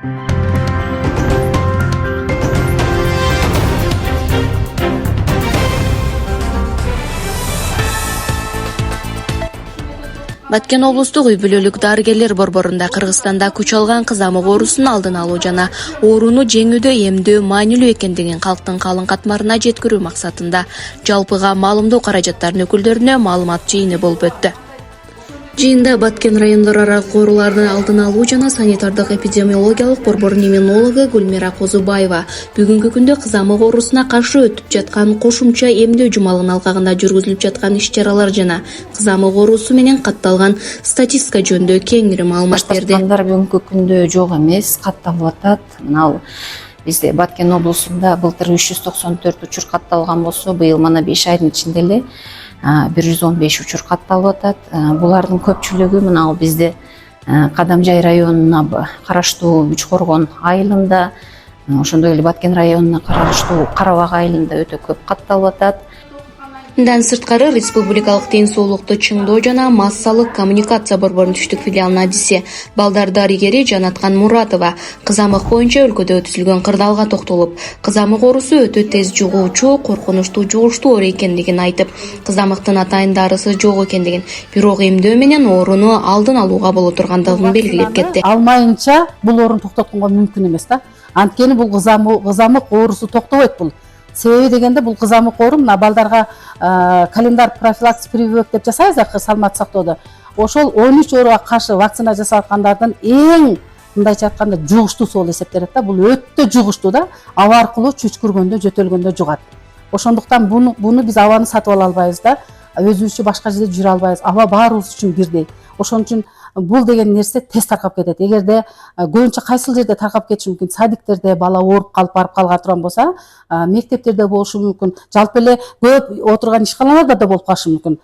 Баткен облустук үй бүлөлүк дарыгерлер борборунда Кыргызстанда күч алган кызамык оорусунун алдын алуу жана ооруну жеңүүдө эмдөө маанилүү экендигин калктын калың катмарына жеткирүү максатында жалпыга маалымдоо каражаттарынын өкүлдөрүнө маалымат жыйыны болуп өттү. Жыйында Баткен райондор аралык ооруларды алдын алуу жана санитардык эпидемиологиялык борбордун иммунологу Гүлмира Козубаева бүгүнкү күндө кызамык оорусуна каршы өтүп жаткан кошумча эмдөө жумалыгынын алкагында жүргүзүлүп жаткан иш-чаралар жана кызамык оорусу менен катталган статистика жөнүндө кеңири маалымат берди. Башташкандар бүгүнкү күндө жок эмес, катталып атат. Мына бизде Баткен облусунда былтыр 394 учур катталган болсо, быйыл мана 5 айдын ичинде эле 115 учур катталып атат. Булардын көпчүлүгү мына бизде Кадамжай районуна караштуу Үч Коргон айылында, ошондой эле Баткен районуна караштуу Карабак айылында өтө көп катталып атат. Мындан сырткары Республикалык ден соолукту чыңдоо жана массалык коммуникация борборунун түштүк филиалынын адиси балдар дарыгери Жанаткан Муратова кызамык боюнча өлкөдө өткөрүлгөн кырдаалга токтолуп, кызамык оорусу өтө тез жугуучу, коркунучтуу жугуштуу оору экендигин айтып, кызамыктын атайын дарысы жок экендигин, бирок эмдөө менен ооруну алдын алууга боло тургандыгын белгилеп кетти. Алмайынча бул ооруну токтотконго мүмкүн эмес да. Анткени бул кызамык оорусу токтобойт бул. Себеби дегенде бул кызамык оору мына балдарга календар профилактикс прививок деп жасайбыз да саламат сактоодо. Ошол 13 ооруга каршы вакцина жасаткандардын эң мындайча айтканда жугуштуусу болуп эсептелет да. Бул өтө жугуштуу да. Аба аркылуу чүчкүргөндө, жөтөлгөндө жугат. Ошондуктан буну биз абаны сатып ала албайбыз да. Өзүбүзчө башка жерде жүрө албайбыз. Аба баарыбыз үчүн бирдей. Ошон үчүн бул деген нерсе тез таркап кетет. Эгерде көбүнчө кайсыл жерде таркап кетиши мүмкүн? Садиктерде бала ооруп калып барып калган турган болсо, мектептерде болушу мүмкүн. Жалпы эле көп отурган ишканаларда да болуп калышы мүмкүн.